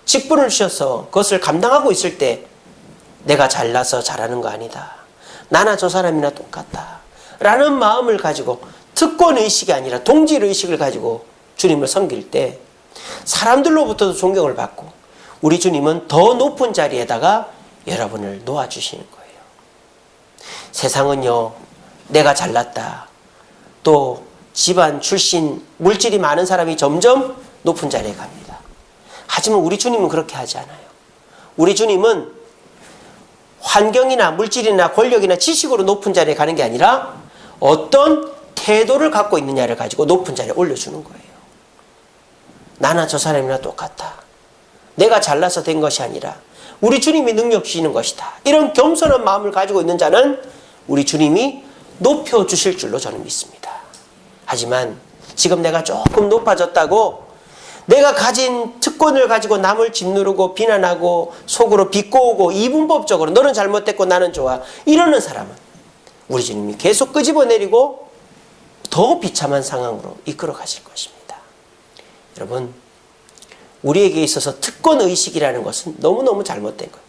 A: 직분을 주셔서 그것을 감당하고 있을 때 내가 잘나서 잘하는 거 아니다. 나나 저 사람이나 똑같다. 라는 마음을 가지고 특권의식이 아니라 동질의식을 가지고 주님을 섬길 때 사람들로부터도 존경을 받고 우리 주님은 더 높은 자리에다가 여러분을 놓아주시는 거예요. 세상은요 내가 잘났다. 또 집안 출신 물질이 많은 사람이 점점 높은 자리에 갑니다. 하지만 우리 주님은 그렇게 하지 않아요. 우리 주님은 환경이나 물질이나 권력이나 지식으로 높은 자리에 가는 게 아니라 어떤 태도를 갖고 있느냐를 가지고 높은 자리에 올려주는 거예요. 나나 저 사람이나 똑같다. 내가 잘나서 된 것이 아니라 우리 주님이 능력 주시는 것이다. 이런 겸손한 마음을 가지고 있는 자는 우리 주님이 높여주실 줄로 저는 믿습니다. 하지만 지금 내가 조금 높아졌다고 내가 가진 특권을 가지고 남을 짓누르고 비난하고 속으로 비꼬고 이분법적으로 너는 잘못됐고 나는 좋아 이러는 사람은 우리 주님이 계속 끄집어내리고 더 비참한 상황으로 이끌어 가실 것입니다. 여러분 우리에게 있어서 특권의식이라는 것은 너무너무 잘못된 거예요.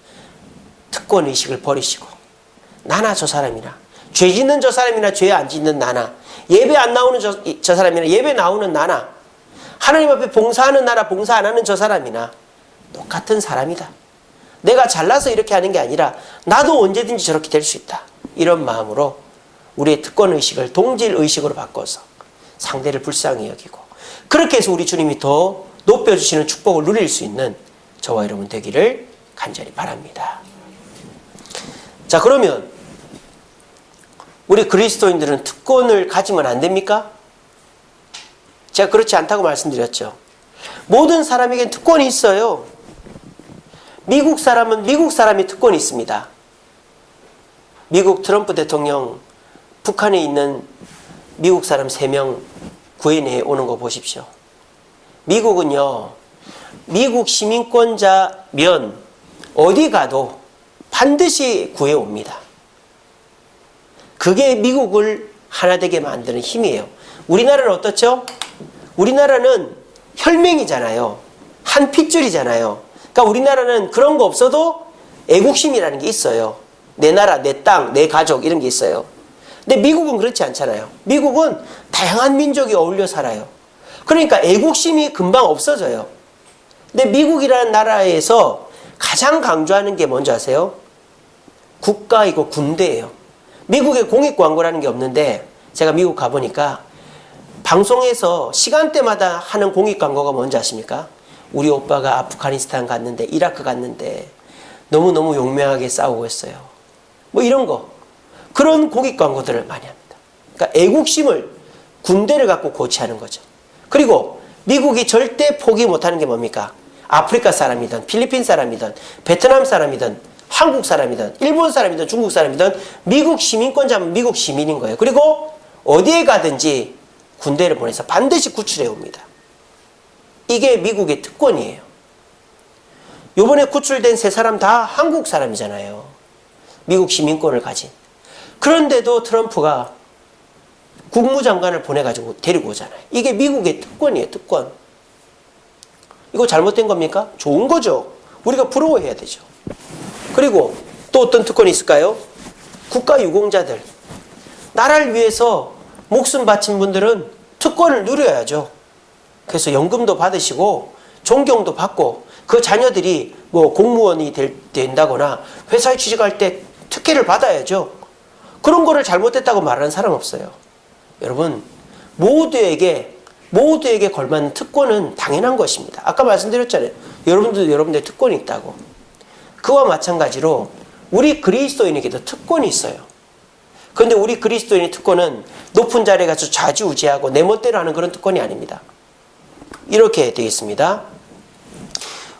A: 특권의식을 버리시고 나나 저 사람이나 죄 짓는 저 사람이나 죄 안 짓는 나나 예배 안 나오는 저 사람이나 예배 나오는 나나 하나님 앞에 봉사하는 나나 봉사 안 하는 저 사람이나 똑같은 사람이다. 내가 잘나서 이렇게 하는 게 아니라 나도 언제든지 저렇게 될 수 있다. 이런 마음으로 우리의 특권의식을 동질의식으로 바꿔서 상대를 불쌍히 여기고 그렇게 해서 우리 주님이 더 높여주시는 축복을 누릴 수 있는 저와 여러분 되기를 간절히 바랍니다. 자 그러면 우리 그리스도인들은 특권을 가지면 안 됩니까? 제가 그렇지 않다고 말씀드렸죠. 모든 사람에겐 특권이 있어요. 미국 사람은 미국 사람이 특권이 있습니다. 미국 트럼프 대통령 북한에 있는 미국 사람 3명 구해내 오는 거 보십시오. 미국은요, 미국 시민권자면 어디 가도 반드시 구해옵니다. 그게 미국을 하나 되게 만드는 힘이에요. 우리나라는 어떻죠? 우리나라는 혈맹이잖아요. 한 핏줄이잖아요. 그러니까 우리나라는 그런 거 없어도 애국심이라는 게 있어요. 내 나라, 내 땅, 내 가족 이런 게 있어요. 근데 미국은 그렇지 않잖아요. 미국은 다양한 민족이 어울려 살아요. 그러니까 애국심이 금방 없어져요. 근데 미국이라는 나라에서 가장 강조하는 게 뭔지 아세요? 국가이고 군대예요. 미국에 공익 광고라는 게 없는데 제가 미국 가보니까 방송에서 시간대마다 하는 공익 광고가 뭔지 아십니까? 우리 오빠가 아프가니스탄 갔는데 이라크 갔는데 너무너무 용맹하게 싸우고 있어요. 뭐 이런 거. 그런 공익 광고들을 많이 합니다. 그러니까 애국심을 군대를 갖고 고취하는 거죠. 그리고 미국이 절대 포기 못하는 게 뭡니까? 아프리카 사람이든 필리핀 사람이든 베트남 사람이든 한국 사람이든 일본 사람이든 중국 사람이든 미국 시민권자면 미국 시민인 거예요. 그리고 어디에 가든지 군대를 보내서 반드시 구출해 옵니다. 이게 미국의 특권이에요. 이번에 구출된 3사람 다 한국 사람이잖아요. 미국 시민권을 가진. 그런데도 트럼프가 국무장관을 보내가지고 데리고 오잖아요. 이게 미국의 특권이에요. 특권. 이거 잘못된 겁니까? 좋은 거죠. 우리가 부러워해야 되죠. 그리고 또 어떤 특권이 있을까요? 국가유공자들. 나라를 위해서 목숨 바친 분들은 특권을 누려야죠. 그래서 연금도 받으시고 존경도 받고 그 자녀들이 뭐 공무원이 된다거나 회사에 취직할 때 특혜를 받아야죠. 그런 거를 잘못했다고 말하는 사람 없어요. 여러분, 모두에게 걸맞는 특권은 당연한 것입니다. 아까 말씀드렸잖아요. 여러분들의 특권이 있다고. 그와 마찬가지로 우리 그리스도인에게도 특권이 있어요. 그런데 우리 그리스도인의 특권은 높은 자리에 가서 좌지우지하고 내 멋대로 하는 그런 특권이 아닙니다. 이렇게 되어 있습니다.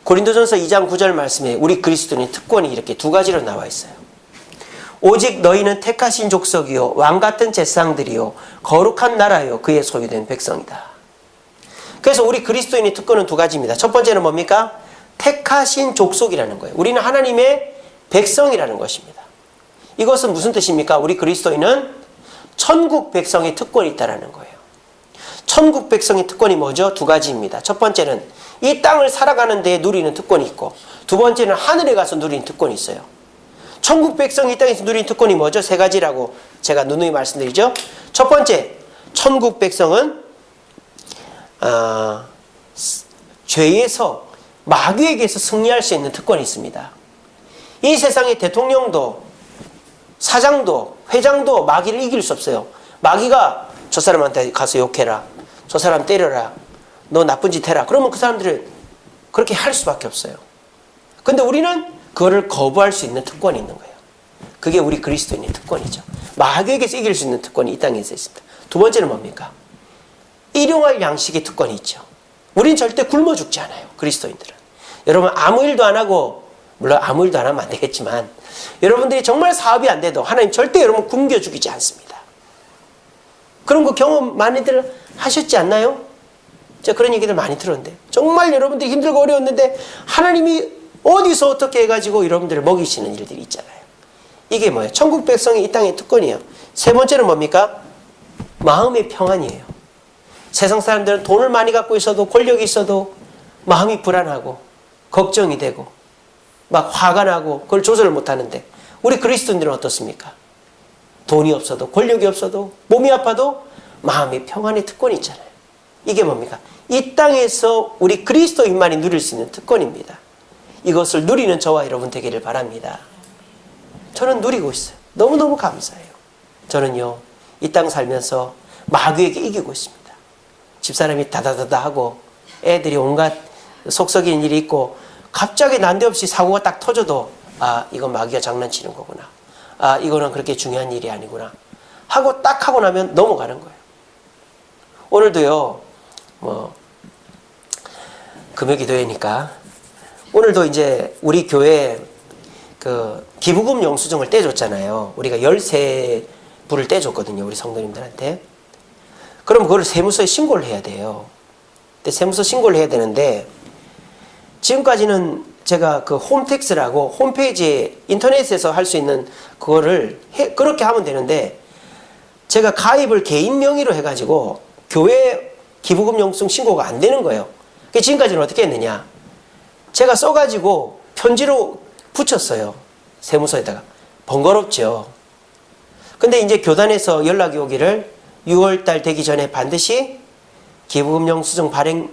A: 고린도전서 2장 9절 말씀에 우리 그리스도인의 특권이 이렇게 2가지로 나와 있어요. 오직 너희는 택하신 족속이요 왕같은 제사장들이요 거룩한 나라요 그의 소유된 백성이다. 그래서 우리 그리스도인의 특권은 2가지입니다. 첫 번째는 뭡니까? 택하신 족속이라는 거예요. 우리는 하나님의 백성이라는 것입니다. 이것은 무슨 뜻입니까? 우리 그리스도인은 천국 백성의 특권이 있다는 거예요. 천국 백성의 특권이 뭐죠? 2가지입니다. 첫 번째는 이 땅을 살아가는 데에 누리는 특권이 있고, 두 번째는 하늘에 가서 누리는 특권이 있어요. 천국 백성이 이 땅에서 누리는 특권이 뭐죠? 3가지라고 제가 누누이 말씀드리죠. 첫 번째, 천국 백성은 죄에서 마귀에게서 승리할 수 있는 특권이 있습니다. 이 세상의 대통령도 사장도 회장도 마귀를 이길 수 없어요. 마귀가 저 사람한테 가서 욕해라, 저 사람 때려라, 너 나쁜 짓 해라. 그러면 그 사람들은 그렇게 할 수밖에 없어요. 근데 우리는 그거를 거부할 수 있는 특권이 있는 거예요. 그게 우리 그리스도인의 특권이죠. 마귀에게서 이길 수 있는 특권이 이 땅에 있습니다. 두 번째는 뭡니까? 일용할 양식의 특권이 있죠. 우린 절대 굶어 죽지 않아요. 그리스도인들은. 여러분 아무 일도 안 하고, 물론 아무 일도 안 하면 안 되겠지만, 여러분들이 정말 사업이 안 돼도 하나님 절대 여러분 굶겨 죽이지 않습니다. 그런 거 경험 많이들 하셨지 않나요? 제가 그런 얘기들 많이 들었는데 정말 여러분들이 힘들고 어려웠는데 하나님이 어디서 어떻게 해가지고 여러분들을 먹이시는 일들이 있잖아요. 이게 뭐예요? 천국 백성이 이 땅의 특권이에요. 세 번째는 뭡니까? 마음의 평안이에요. 세상 사람들은 돈을 많이 갖고 있어도 권력이 있어도 마음이 불안하고 걱정이 되고 막 화가 나고 그걸 조절을 못하는데, 우리 그리스도인들은 어떻습니까? 돈이 없어도 권력이 없어도 몸이 아파도 마음의 평안의 특권이 있잖아요. 이게 뭡니까? 이 땅에서 우리 그리스도인만이 누릴 수 있는 특권입니다. 이것을 누리는 저와 여러분 되기를 바랍니다. 저는 누리고 있어요. 너무너무 감사해요. 저는요, 이 땅 살면서 마귀에게 이기고 있습니다. 집사람이 다다다다 하고 애들이 온갖 속썩이는 일이 있고 갑자기 난데없이 사고가 딱 터져도 이건 마귀가 장난치는 거구나. 이거는 그렇게 중요한 일이 아니구나. 하고 딱 하고 나면 넘어가는 거예요. 오늘도요, 금요기도회니까 오늘도 이제 우리 교회 그 기부금 영수증을 떼줬잖아요. 우리가 13부를 떼줬거든요. 우리 성도님들한테. 그럼 그걸 세무서에 신고를 해야 돼요. 근데 세무서 신고를 해야 되는데 지금까지는 제가 그 홈택스라고 홈페이지에 인터넷에서 할 수 있는 그거를 그렇게 하면 되는데 제가 가입을 개인 명의로 해가지고 교회 기부금 영수증 신고가 안 되는 거예요. 지금까지는 어떻게 했느냐. 제가 써가지고 편지로 붙였어요. 세무서에다가. 번거롭죠. 근데 이제 교단에서 연락이 오기를 6월달 되기 전에 반드시 기부금 영수증 발행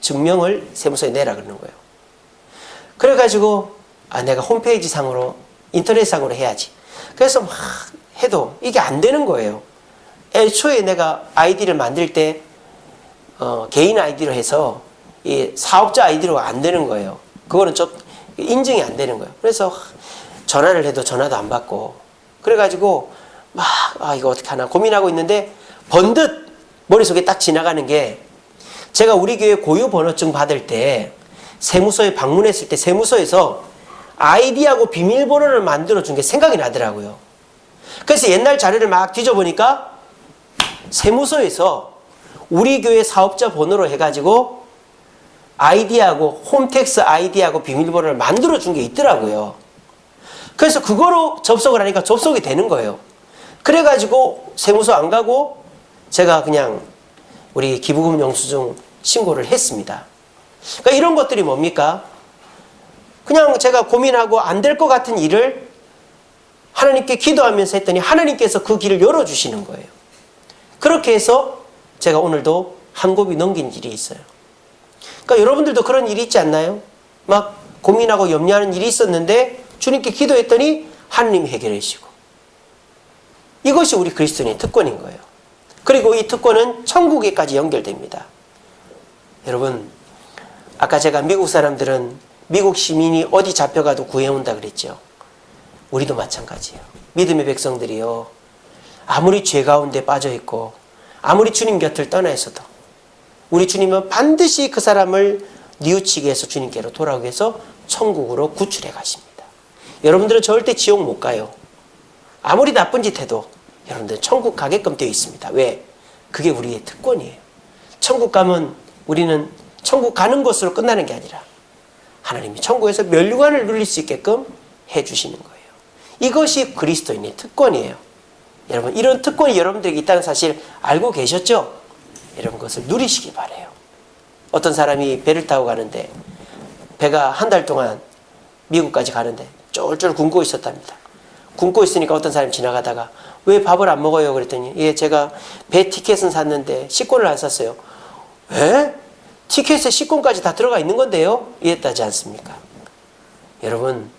A: 증명을 세무서에 내라 그러는 거예요. 그래가지고 내가 홈페이지 상으로 인터넷 상으로 해야지. 그래서 막 해도 이게 안 되는 거예요. 애초에 내가 아이디를 만들 때 개인 아이디로 해서 이 사업자 아이디로 안 되는 거예요. 그거는 좀 인증이 안 되는 거예요. 그래서 전화를 해도 전화도 안 받고 그래가지고 막 이거 어떻게 하나 고민하고 있는데 번듯 머릿속에 딱 지나가는 게 제가 우리 교회 고유번호증 받을 때 세무서에 방문했을 때 세무서에서 아이디하고 비밀번호를 만들어준 게 생각이 나더라고요. 그래서 옛날 자료를 막 뒤져보니까 세무서에서 우리 교회 사업자 번호로 해가지고 아이디하고 홈택스 아이디하고 비밀번호를 만들어준 게 있더라고요. 그래서 그거로 접속을 하니까 접속이 되는 거예요. 그래가지고 세무서 안 가고 제가 그냥 우리 기부금 영수증 신고를 했습니다. 그러니까 이런 것들이 뭡니까? 그냥 제가 고민하고 안 될 것 같은 일을 하나님께 기도하면서 했더니 하나님께서 그 길을 열어주시는 거예요. 그렇게 해서 제가 오늘도 한 곱이 넘긴 일이 있어요. 그러니까 여러분들도 그런 일이 있지 않나요? 막 고민하고 염려하는 일이 있었는데 주님께 기도했더니 하나님이 해결해 주시고. 이것이 우리 그리스도인의 특권인 거예요. 그리고 이 특권은 천국에까지 연결됩니다. 여러분, 아까 제가 미국 사람들은 미국 시민이 어디 잡혀가도 구해온다 그랬죠. 우리도 마찬가지예요. 믿음의 백성들이요. 아무리 죄 가운데 빠져있고 아무리 주님 곁을 떠나 있어도 우리 주님은 반드시 그 사람을 뉘우치게 해서 주님께로 돌아오게 해서 천국으로 구출해 가십니다. 여러분들은 절대 지옥 못 가요. 아무리 나쁜 짓 해도 여러분들은 천국 가게끔 되어 있습니다. 왜? 그게 우리의 특권이에요. 천국 가면 우리는 천국 가는 것으로 끝나는 게 아니라 하나님이 천국에서 멸류관을 누릴 수 있게끔 해주시는 거예요. 이것이 그리스도인의 특권이에요. 여러분, 이런 특권이 여러분들에게 있다는 사실 알고 계셨죠? 여러분, 그것을 누리시기 바라요. 어떤 사람이 배를 타고 가는데 배가 한 달 동안 미국까지 가는데 쫄쫄 굶고 있었답니다. 굶고 있으니까 어떤 사람이 지나가다가 왜 밥을 안 먹어요? 그랬더니 예, 제가 배 티켓은 샀는데 식권을 안 샀어요. 에? 티켓에 식권까지 다 들어가 있는 건데요? 이랬다지 않습니까? 여러분,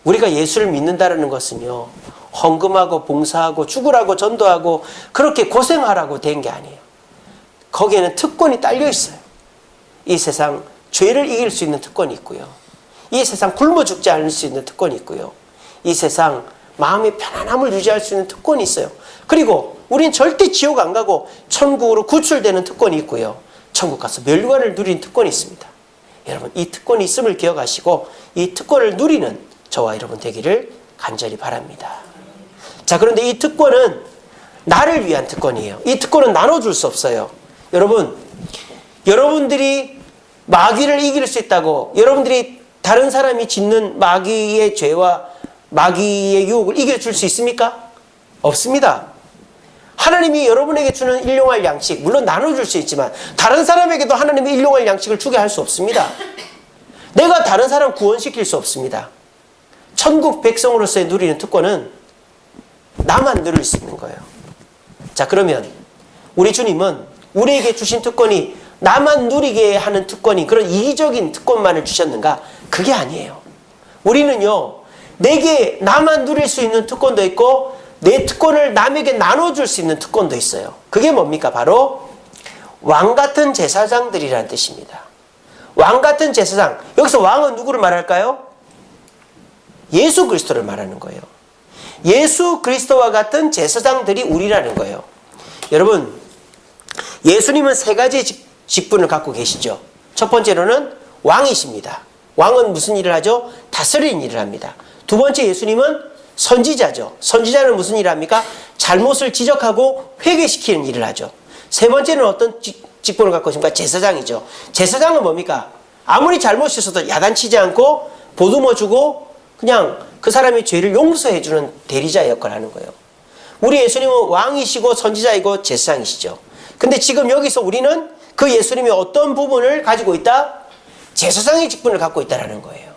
A: 우리가 예수를 믿는다는 것은요, 헌금하고 봉사하고 죽으라고 전도하고 그렇게 고생하라고 된 게 아니에요. 거기에는 특권이 딸려 있어요. 이 세상 죄를 이길 수 있는 특권이 있고요. 이 세상 굶어 죽지 않을 수 있는 특권이 있고요. 이 세상 마음의 편안함을 유지할 수 있는 특권이 있어요. 그리고 우린 절대 지옥 안 가고 천국으로 구출되는 특권이 있고요. 천국 가서 멸류관을 누리는 특권이 있습니다. 여러분, 이 특권이 있음을 기억하시고 이 특권을 누리는 저와 여러분 되기를 간절히 바랍니다. 자, 그런데 이 특권은 나를 위한 특권이에요. 이 특권은 나눠줄 수 없어요. 여러분, 여러분들이 마귀를 이길 수 있다고 여러분들이 다른 사람이 짓는 마귀의 죄와 마귀의 유혹을 이겨줄 수 있습니까? 없습니다. 하나님이 여러분에게 주는 일용할 양식, 물론 나눠줄 수 있지만 다른 사람에게도 하나님이 일용할 양식을 주게 할 수 없습니다. 내가 다른 사람 구원시킬 수 없습니다. 천국 백성으로서의 누리는 특권은 나만 누릴 수 있는 거예요. 자, 그러면 우리 주님은 우리에게 주신 특권이 나만 누리게 하는 특권이 그런 이기적인 특권만을 주셨는가? 그게 아니에요. 우리는요, 내게 나만 누릴 수 있는 특권도 있고 내 특권을 남에게 나눠줄 수 있는 특권도 있어요. 그게 뭡니까? 바로 왕같은 제사장들이라는 뜻입니다. 왕같은 제사장. 여기서 왕은 누구를 말할까요? 예수 그리스도를 말하는 거예요. 예수 그리스도와 같은 제사장들이 우리라는 거예요. 여러분, 예수님은 세 가지 직분을 갖고 계시죠. 첫 번째로는 왕이십니다. 왕은 무슨 일을 하죠? 다스리는 일을 합니다. 두 번째, 예수님은 선지자죠. 선지자는 무슨 일을 합니까? 잘못을 지적하고 회개시키는 일을 하죠. 세 번째는 어떤 직분을 갖고 있습니까? 제사장이죠. 제사장은 뭡니까? 아무리 잘못이 있어도 야단치지 않고 보듬어 주고 그냥 그 사람의 죄를 용서해 주는 대리자 역할을 하는 거예요. 우리 예수님은 왕이시고 선지자이고 제사장이시죠. 근데 지금 여기서 우리는 그 예수님이 어떤 부분을 가지고 있다? 제사장의 직분을 갖고 있다는 거예요.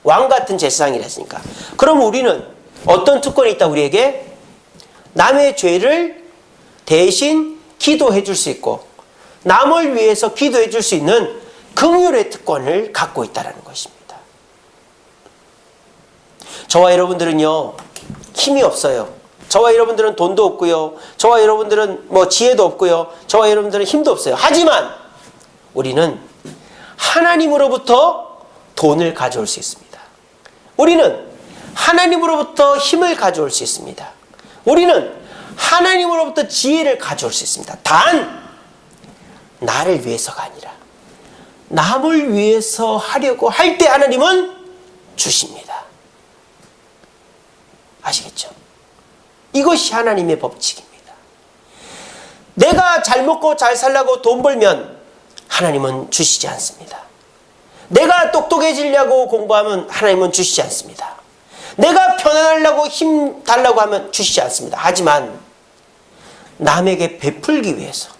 A: 왕 같은 제사장이랬으니까. 그럼 우리는 어떤 특권이 있다 우리에게? 남의 죄를 대신 기도해 줄 수 있고 남을 위해서 기도해 줄 수 있는 긍휼의 특권을 갖고 있다는 것입니다. 저와 여러분들은요, 힘이 없어요. 저와 여러분들은 돈도 없고요. 저와 여러분들은 지혜도 없고요. 저와 여러분들은 힘도 없어요. 하지만 우리는 하나님으로부터 돈을 가져올 수 있습니다. 우리는 하나님으로부터 힘을 가져올 수 있습니다. 우리는 하나님으로부터 지혜를 가져올 수 있습니다. 단 나를 위해서가 아니라 남을 위해서 하려고 할 때 하나님은 주십니다. 아시겠죠? 이것이 하나님의 법칙입니다. 내가 잘 먹고 잘 살려고 돈 벌면 하나님은 주시지 않습니다. 내가 똑똑해지려고 공부하면 하나님은 주시지 않습니다. 내가 편안하려고 힘 달라고 하면 주시지 않습니다. 하지만 남에게 베풀기 위해서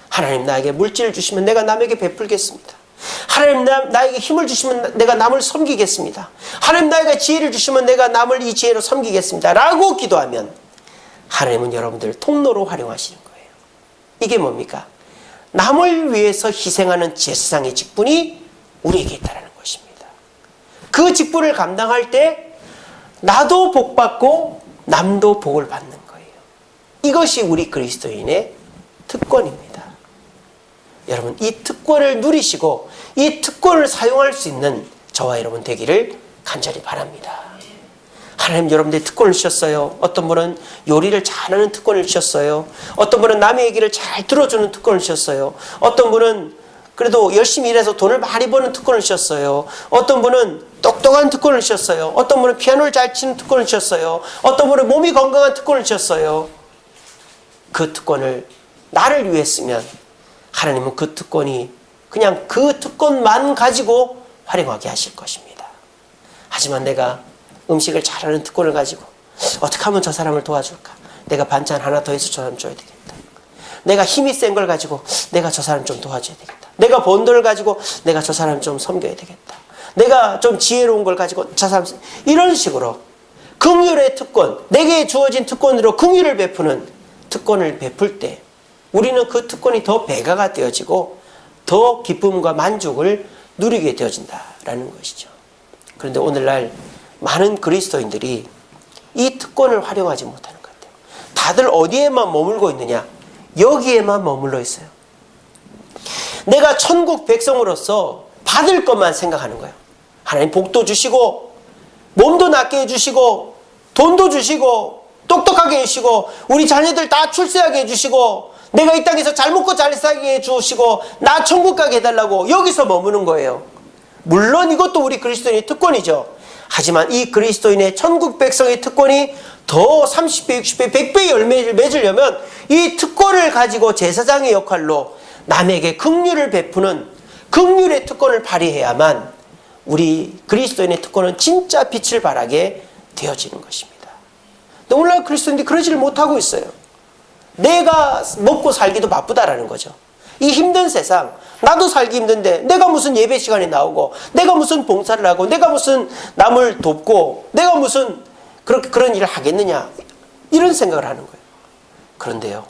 A: 하나님 나에게 물질을 주시면 내가 남에게 베풀겠습니다. 하나님 나에게 힘을 주시면 내가 남을 섬기겠습니다. 하나님 나에게 지혜를 주시면 내가 남을 이 지혜로 섬기겠습니다. 라고 기도하면 하나님은 여러분들을 통로로 활용하시는 거예요. 이게 뭡니까? 남을 위해서 희생하는 제사장의 직분이 우리에게 있다는 것입니다. 그 직분을 감당할 때 나도 복받고 남도 복을 받는 거예요. 이것이 우리 그리스도인의 특권입니다. 여러분, 이 특권을 누리시고 이 특권을 사용할 수 있는 저와 여러분 되기를 간절히 바랍니다. 하나님 여러분들의 특권을 주셨어요. 어떤 분은 요리를 잘하는 특권을 주셨어요. 어떤 분은 남의 얘기를 잘 들어주는 특권을 주셨어요. 어떤 분은 그래도 열심히 일해서 돈을 많이 버는 특권을 주셨어요. 어떤 분은 똑똑한 특권을 주셨어요. 어떤 분은 피아노를 잘 치는 특권을 주셨어요. 어떤 분은 몸이 건강한 특권을 주셨어요. 그 특권을 나를 위해 쓰면 하나님은 그 특권이 그냥 그 특권만 가지고 활용하게 하실 것입니다. 하지만 내가 음식을 잘하는 특권을 가지고 어떻게 하면 저 사람을 도와줄까? 내가 반찬 하나 더 해서 저 사람 줘야 되겠다. 내가 힘이 센 걸 가지고 내가 저 사람 좀 도와줘야 되겠다. 내가 번 돈을 가지고 내가 저 사람 좀 섬겨야 되겠다. 내가 좀 지혜로운 걸 가지고 저 사람, 이런 식으로 긍휼의 특권, 내게 주어진 특권으로 긍휼을 베푸는 특권을 베풀 때 우리는 그 특권이 더 배가가 되어지고 더 기쁨과 만족을 누리게 되어진다라는 것이죠. 그런데 오늘날 많은 그리스도인들이 이 특권을 활용하지 못하는 것 같아요. 다들 어디에만 머물고 있느냐? 여기에만 머물러 있어요. 내가 천국 백성으로서 받을 것만 생각하는 거예요. 하나님 복도 주시고 몸도 낫게 해주시고 돈도 주시고 똑똑하게 해주시고 우리 자녀들 다 출세하게 해주시고 내가 이 땅에서 잘 먹고 잘 살게 해주시고 나 천국 가게 해달라고 여기서 머무는 거예요. 물론 이것도 우리 그리스도인의 특권이죠. 하지만 이 그리스도인의 천국 백성의 특권이 더 30배, 60배, 100배의 열매를 맺으려면 이 특권을 가지고 제사장의 역할로 남에게 긍휼을 베푸는 긍휼의 특권을 발휘해야만 우리 그리스도인의 특권은 진짜 빛을 발하게 되어지는 것입니다. 근데 오늘날 그리스도인들이 그러지를 못하고 있어요. 내가 먹고 살기도 바쁘다라는 거죠. 이 힘든 세상, 나도 살기 힘든데 내가 무슨 예배 시간에 나오고 내가 무슨 봉사를 하고 내가 무슨 남을 돕고 내가 무슨 그런 일을 하겠느냐, 이런 생각을 하는 거예요. 그런데요,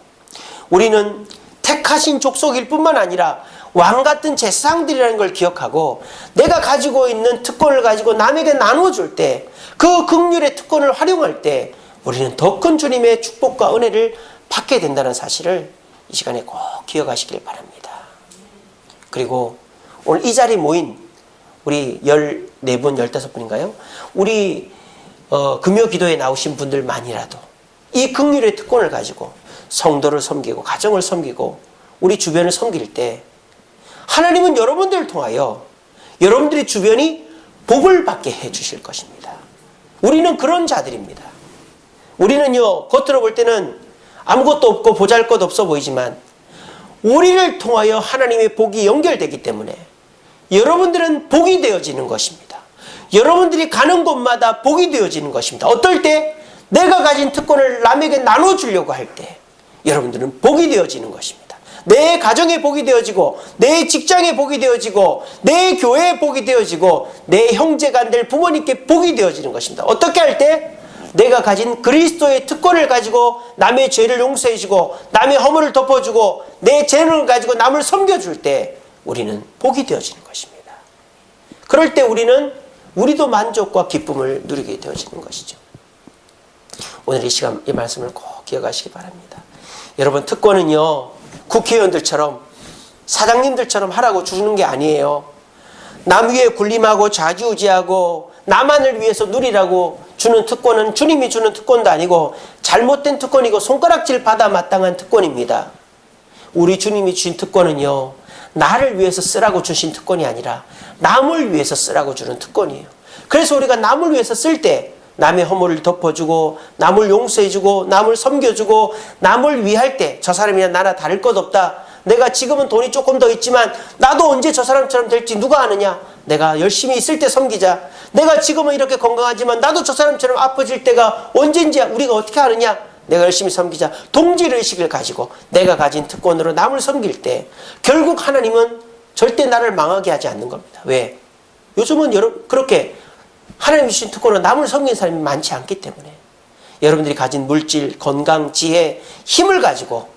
A: 우리는 택하신 족속일 뿐만 아니라 왕 같은 제사장들이라는 걸 기억하고 내가 가지고 있는 특권을 가지고 남에게 나눠줄 때, 그 긍휼의 특권을 활용할 때 우리는 더 큰 주님의 축복과 은혜를 받게 된다는 사실을 이 시간에 꼭 기억하시길 바랍니다. 그리고 오늘 이 자리에 모인 우리 14분, 15분인가요? 우리 금요 기도에 나오신 분들만이라도 이 긍휼의 특권을 가지고 성도를 섬기고 가정을 섬기고 우리 주변을 섬길 때 하나님은 여러분들을 통하여 여러분들의 주변이 복을 받게 해 주실 것입니다. 우리는 그런 자들입니다. 우리는요, 겉으로 볼 때는 아무것도 없고 보잘것 없어 보이지만 우리를 통하여 하나님의 복이 연결되기 때문에 여러분들은 복이 되어지는 것입니다. 여러분들이 가는 곳마다 복이 되어지는 것입니다. 어떨 때 내가 가진 특권을 남에게 나눠주려고 할 때 여러분들은 복이 되어지는 것입니다. 내 가정에 복이 되어지고 내 직장에 복이 되어지고 내 교회에 복이 되어지고 내 형제간들 부모님께 복이 되어지는 것입니다. 어떻게 할 때? 내가 가진 그리스도의 특권을 가지고 남의 죄를 용서해주고 남의 허물을 덮어주고 내 재능을 가지고 남을 섬겨줄 때 우리는 복이 되어지는 것입니다. 그럴 때 우리도 만족과 기쁨을 누리게 되어지는 것이죠. 오늘 이 시간 이 말씀을 꼭 기억하시기 바랍니다. 여러분, 특권은요, 국회의원들처럼 사장님들처럼 하라고 주는 게 아니에요. 남 위에 군림하고 좌지우지하고 나만을 위해서 누리라고 주는 특권은 주님이 주는 특권도 아니고 잘못된 특권이고 손가락질 받아 마땅한 특권입니다. 우리 주님이 주신 특권은요, 나를 위해서 쓰라고 주신 특권이 아니라 남을 위해서 쓰라고 주는 특권이에요. 그래서 우리가 남을 위해서 쓸 때 남의 허물을 덮어주고 남을 용서해주고 남을 섬겨주고 남을 위할 때 저 사람이나 나나 다를 것 없다. 내가 지금은 돈이 조금 더 있지만 나도 언제 저 사람처럼 될지 누가 아느냐. 내가 열심히 있을 때 섬기자. 내가 지금은 이렇게 건강하지만 나도 저 사람처럼 아파질 때가 언젠지 우리가 어떻게 아느냐. 내가 열심히 섬기자. 동질의식을 가지고 내가 가진 특권으로 남을 섬길 때 결국 하나님은 절대 나를 망하게 하지 않는 겁니다. 왜? 요즘은 그렇게 하나님 주신 특권으로 남을 섬기는 사람이 많지 않기 때문에 여러분들이 가진 물질, 건강, 지혜, 힘을 가지고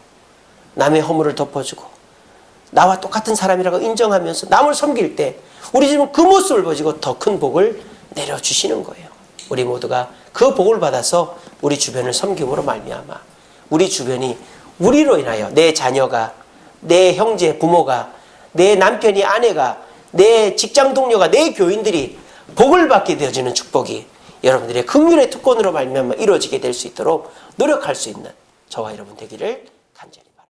A: 남의 허물을 덮어주고 나와 똑같은 사람이라고 인정하면서 남을 섬길 때 우리 집은 그 모습을 보시고 더 큰 복을 내려주시는 거예요. 우리 모두가 그 복을 받아서 우리 주변을 섬김으로 말미암아 우리 주변이 우리로 인하여 내 자녀가, 내 형제, 부모가, 내 남편이, 아내가, 내 직장 동료가, 내 교인들이 복을 받게 되어지는 축복이 여러분들의 긍휼의 특권으로 말미암아 이루어지게 될 수 있도록 노력할 수 있는 저와 여러분 되기를 간절히